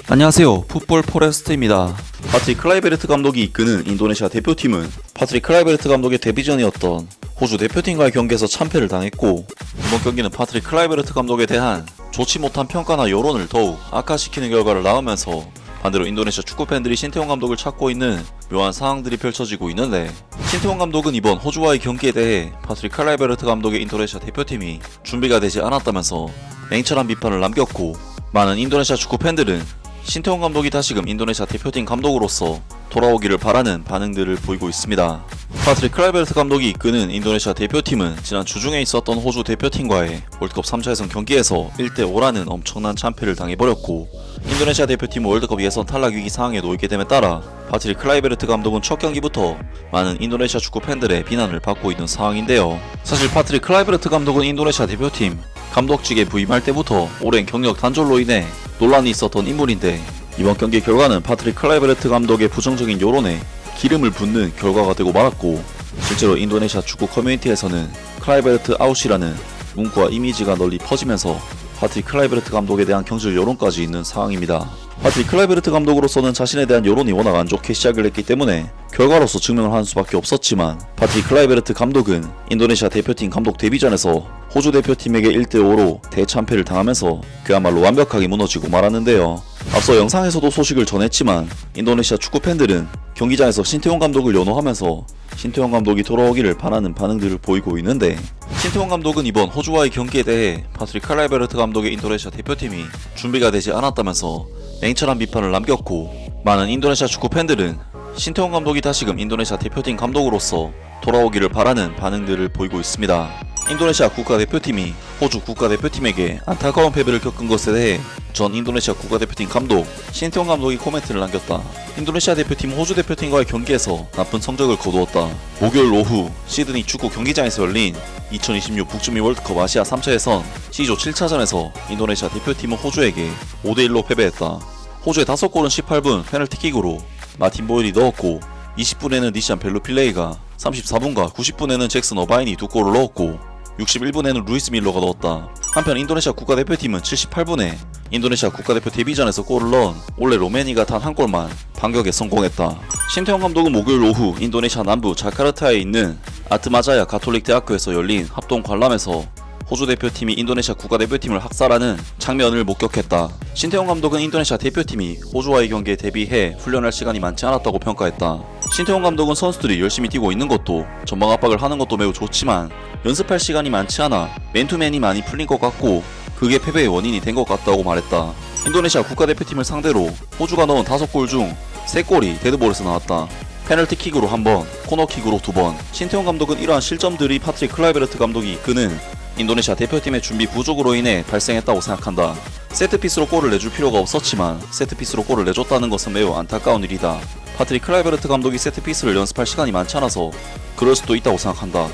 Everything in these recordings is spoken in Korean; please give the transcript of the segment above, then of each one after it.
안녕하세요. 풋볼 포레스트입니다. 파트릭 클라이베르트 감독이 이끄는 인도네시아 대표팀은 파트릭 클라이베르트 감독의 데뷔전이었던 호주 대표팀과의 경기에서 참패를 당했고, 이번 경기는 파트릭 클라이베르트 감독에 대한 좋지 못한 평가나 여론을 더욱 악화시키는 결과를 낳으면서 반대로 인도네시아 축구팬들이 신태용 감독을 찾고 있는 묘한 상황들이 펼쳐지고 있는데, 신태용 감독은 이번 호주와의 경기에 대해 파트릭 클라이베르트 감독의 인도네시아 대표팀이 준비가 되지 않았다면서 냉철한 비판을 남겼고, 많은 인도네시아 축구팬들은 신태용 감독이 다시금 인도네시아 대표팀 감독으로서 돌아오기를 바라는 반응들을 보이고 있습니다. 파트릭 클라이베르트 감독이 이끄는 인도네시아 대표팀은 지난 주중에 있었던 호주 대표팀과의 월드컵 3차 예선 경기에서 1대5라는 엄청난 참패를 당해버렸고, 인도네시아 대표팀은 월드컵 예선 탈락 위기 상황에 놓이게 됨에 따라 파트릭 클라이베르트 감독은 첫 경기부터 많은 인도네시아 축구 팬들의 비난을 받고 있는 상황인데요. 사실 파트릭 클라이베르트 감독은 인도네시아 대표팀 감독직에 부임할 때부터 오랜 경력 단절로 인해 논란이 있었던 인물인데, 이번 경기 결과는 파트릭 클라이베르트 감독의 부정적인 여론에 기름을 붓는 결과가 되고 말았고, 실제로 인도네시아 축구 커뮤니티에서는 클라이베르트 아웃이라는 문구와 이미지가 널리 퍼지면서 파트릭 클라이베르트 감독에 대한 경질 여론까지 있는 상황입니다. 파트릭 클라이베르트 감독으로서는 자신에 대한 여론이 워낙 안 좋게 시작을 했기 때문에 결과로서 증명을 하는 수밖에 없었지만, 파트릭 클라이베르트 감독은 인도네시아 대표팀 감독 데뷔전에서 호주 대표팀에게 1대5로 대참패를 당하면서 그야말로 완벽하게 무너지고 말았는데요. 앞서 영상에서도 소식을 전했지만, 인도네시아 축구팬들은 경기장에서 신태용 감독을 연호하면서 신태용 감독이 돌아오기를 바라는 반응들을 보이고 있는데, 신태용 감독은 이번 호주와의 경기에 대해 파트릭 클라이베르트 감독의 인도네시아 대표팀이 준비가 되지 않았다면서 냉철한 비판을 남겼고, 많은 인도네시아 축구팬들은 신태용 감독이 다시금 인도네시아 대표팀 감독으로서 돌아오기를 바라는 반응들을 보이고 있습니다. 인도네시아 국가대표팀이 호주 국가대표팀에게 안타까운 패배를 겪은 것에 대해 전 인도네시아 국가대표팀 감독 신태용 감독이 코멘트를 남겼다. 인도네시아 대표팀 호주 대표팀과의 경기에서 나쁜 성적을 거두었다. 목요일 오후 시드니 축구 경기장에서 열린 2026 북중미 월드컵 아시아 3차 예선 C조 7차전에서 인도네시아 대표팀은 호주에게 5대1로 패배했다. 호주의 5골은 18분 페널티킥으로 마틴 보일이 넣었고, 20분에는 니시안 벨루필레이가, 34분과 90분에는 잭슨 어바인이 2골을 넣었고, 61분에는 루이스 밀러가 넣었다. 한편 인도네시아 국가대표팀은 78분에 인도네시아 국가대표 데뷔전에서 골을 넣은 올레 로메니가 단 한 골만 반격에 성공했다. 신태용 감독은 목요일 오후 인도네시아 남부 자카르타에 있는 아트마자야 가톨릭 대학교에서 열린 합동 관람에서 호주 대표팀이 인도네시아 국가대표팀을 학살하는 장면을 목격했다. 신태용 감독은 인도네시아 대표팀이 호주와의 경기에 대비해 훈련할 시간이 많지 않았다고 평가했다. 신태용 감독은 선수들이 열심히 뛰고 있는 것도 전방 압박을 하는 것도 매우 좋지만 연습할 시간이 많지 않아 맨투맨이 많이 풀린 것 같고, 그게 패배의 원인이 된 것 같다고 말했다. 인도네시아 국가대표팀을 상대로 호주가 넣은 5골 중 3골이 데드볼에서 나왔다. 페널티킥으로 1번, 코너킥으로 2번. 신태용 감독은 이러한 실점들이 파트릭 클라이베르트 감독이 이끄는 인도네시아 대표팀의 준비 부족으로 인해 발생했다고 생각한다. 세트피스로 골을 내줄 필요가 없었지만 세트피스로 골을 내줬다는 것은 매우 안타까운 일이다. 파트릭 클라이베르트 감독이 세트피스를 연습할 시간이 많지 않아서 그럴 수도 있다고 생각한다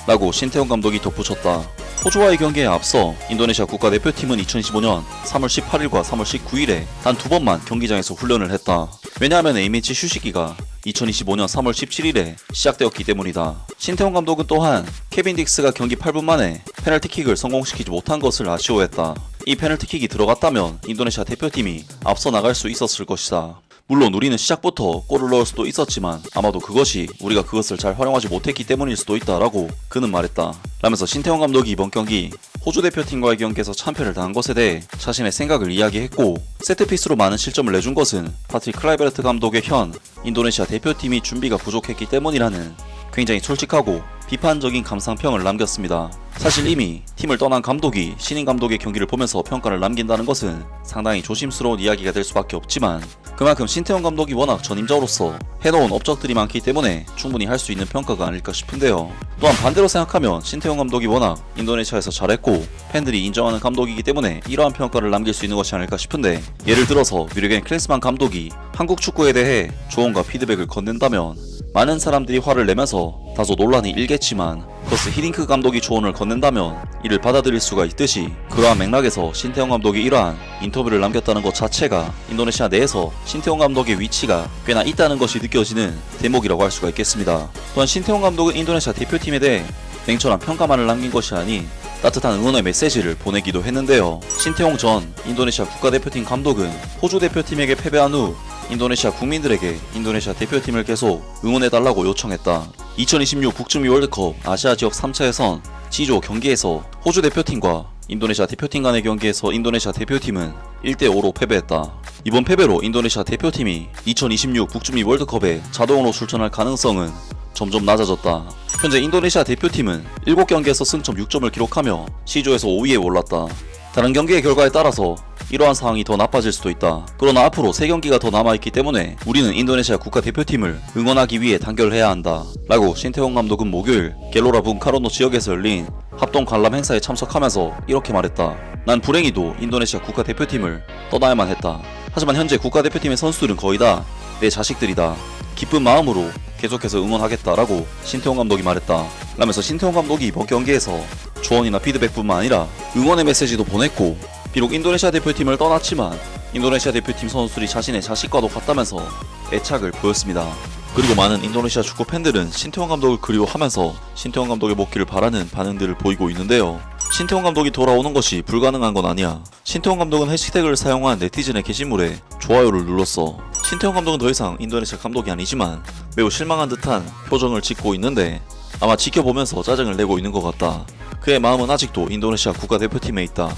라고 신태용 감독이 덧붙였다. 호주와의 경기에 앞서 인도네시아 국가대표팀은 2025년 3월 18일과 3월 19일에 단 2번만 경기장에서 훈련을 했다. 왜냐하면 A매치 휴식기가 2025년 3월 17일에 시작되었기 때문이다. 신태용 감독은 또한 케빈 딕스가 경기 8분 만에 페널티킥을 성공시키지 못한 것을 아쉬워했다. 이 페널티킥이 들어갔다면 인도네시아 대표팀이 앞서 나갈 수 있었을 것이다. 물론 우리는 시작부터 골을 넣을 수도 있었지만 아마도 그것이 우리가 그것을 잘 활용하지 못했기 때문일 수도 있다라고 그는 말했다. 라면서 신태용 감독이 이번 경기 호주 대표팀과의 경기에서 참패를 당한 것에 대해 자신의 생각을 이야기했고, 세트피스로 많은 실점을 내준 것은 파트릭 클라이베르트 감독의 현 인도네시아 대표팀이 준비가 부족했기 때문이라는 굉장히 솔직하고 비판적인 감상평을 남겼습니다. 사실 이미 팀을 떠난 감독이 신인 감독의 경기를 보면서 평가를 남긴다는 것은 상당히 조심스러운 이야기가 될 수밖에 없지만, 그만큼 신태용 감독이 워낙 전임자로서 해놓은 업적들이 많기 때문에 충분히 할 수 있는 평가가 아닐까 싶은데요. 또한 반대로 생각하면 신태용 감독이 워낙 인도네시아에서 잘했고 팬들이 인정하는 감독이기 때문에 이러한 평가를 남길 수 있는 것이 아닐까 싶은데, 예를 들어서 뮤르겐 클린스만 감독이 한국 축구에 대해 조언과 피드백을 건넨다면 많은 사람들이 화를 내면서 다소 논란이 일겠지만, 그것을 히딩크 감독이 조언을 건넨다면 이를 받아들일 수가 있듯이, 그러한 맥락에서 신태용 감독이 이러한 인터뷰를 남겼다는 것 자체가 인도네시아 내에서 신태용 감독의 위치가 꽤나 있다는 것이 느껴지는 대목이라고 할 수가 있겠습니다. 또한 신태용 감독은 인도네시아 대표팀에 대해 냉철한 평가만을 남긴 것이 아닌 따뜻한 응원의 메시지를 보내기도 했는데요. 신태용 전 인도네시아 국가대표팀 감독은 호주 대표팀에게 패배한 후 인도네시아 국민들에게 인도네시아 대표팀을 계속 응원해달라고 요청했다. 2026 북중미 월드컵 아시아 지역 3차 예선 C조 경기에서 호주 대표팀과 인도네시아 대표팀 간의 경기에서 인도네시아 대표팀은 1대5로 패배했다. 이번 패배로 인도네시아 대표팀이 2026 북중미 월드컵에 자동으로 출전할 가능성은 점점 낮아졌다. 현재 인도네시아 대표팀은 7경기에서 승점 6점을 기록하며 C조에서 5위에 올랐다. 다른 경기의 결과에 따라서 이러한 상황이 더 나빠질 수도 있다. 그러나 앞으로 3경기가 더 남아있기 때문에 우리는 인도네시아 국가대표팀을 응원하기 위해 단결을 해야 한다 라고 신태용 감독은 목요일 갤로라 분카로노 지역에서 열린 합동 관람 행사에 참석하면서 이렇게 말했다. 난 불행히도 인도네시아 국가대표팀을 떠나야만 했다. 하지만 현재 국가대표팀의 선수들은 거의 다 내 자식들이다. 기쁜 마음으로 계속해서 응원하겠다라고 신태용 감독이 말했다. 라면서 신태용 감독이 이번 경기에서 조언이나 피드백뿐만 아니라 응원의 메시지도 보냈고, 비록 인도네시아 대표팀을 떠났지만 인도네시아 대표팀 선수들이 자신의 자식과도 같다면서 애착을 보였습니다. 그리고 많은 인도네시아 축구 팬들은 신태용 감독을 그리워하면서 신태용 감독의 복귀를 바라는 반응들을 보이고 있는데요. 신태용 감독이 돌아오는 것이 불가능한 건 아니야. 신태용 감독은 해시태그를 사용한 네티즌의 게시물에 좋아요를 눌렀어. 신태용 감독은 더 이상 인도네시아 감독이 아니지만 매우 실망한 듯한 표정을 짓고 있는데 아마 지켜보면서 짜증을 내고 있는 것 같다. 그의 마음은 아직도 인도네시아 국가대표팀에 있다.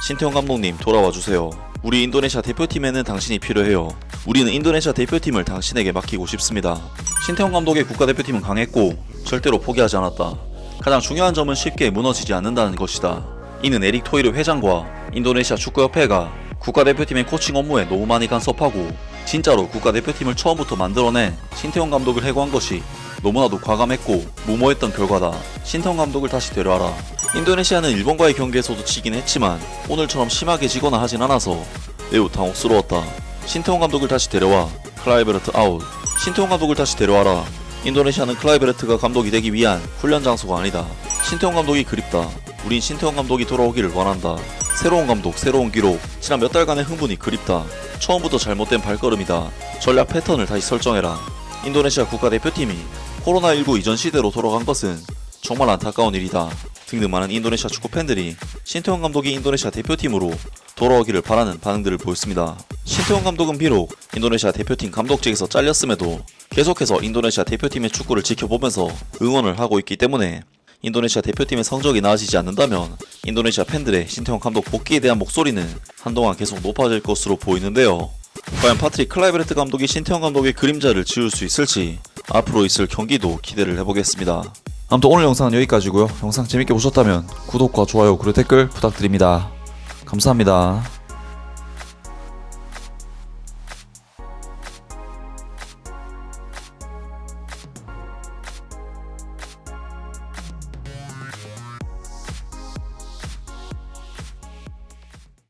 신태용 감독님 돌아와주세요. 우리 인도네시아 대표팀에는 당신이 필요해요. 우리는 인도네시아 대표팀을 당신에게 맡기고 싶습니다. 신태용 감독의 국가대표팀은 강했고 절대로 포기하지 않았다. 가장 중요한 점은 쉽게 무너지지 않는다는 것이다. 이는 에릭 토이르 회장과 인도네시아 축구협회가 국가대표팀의 코칭 업무에 너무 많이 간섭하고 진짜로 국가대표팀을 처음부터 만들어내 신태용 감독을 해고한 것이 너무나도 과감했고 무모했던 결과다. 신태용 감독을 다시 데려와라. 인도네시아는 일본과의 경기에서도 지긴 했지만 오늘처럼 심하게 지거나 하진 않아서 매우 당혹스러웠다. 신태용 감독을 다시 데려와. 클라이베르트 아웃. 신태용 감독을 다시 데려와라. 인도네시아는 클라이베르트가 감독이 되기 위한 훈련 장소가 아니다. 신태용 감독이 그립다. 우린 신태용 감독이 돌아오기를 원한다. 새로운 감독, 새로운 기록. 지난 몇 달간의 흥분이 그립다. 처음부터 잘못된 발걸음이다. 전략 패턴을 다시 설정해라. 인도네시아 국가대표팀이 코로나19 이전 시대로 돌아간 것은 정말 안타까운 일이다. 등등 많은 인도네시아 축구 팬들이 신태용 감독이 인도네시아 대표팀으로 돌아오기를 바라는 반응들을 보였습니다. 신태용 감독은 비록 인도네시아 대표팀 감독직에서 잘렸음에도 계속해서 인도네시아 대표팀의 축구를 지켜보면서 응원을 하고 있기 때문에 인도네시아 대표팀의 성적이 나아지지 않는다면 인도네시아 팬들의 신태용 감독 복귀에 대한 목소리는 한동안 계속 높아질 것으로 보이는데요. 과연 파트릭 클라이베르트 감독이 신태용 감독의 그림자를 지울 수 있을지 앞으로 있을 경기도 기대를 해보겠습니다. 아무튼 오늘 영상은 여기까지고요. 영상 재밌게 보셨다면 구독과 좋아요 그리고 댓글 부탁드립니다. 감사합니다.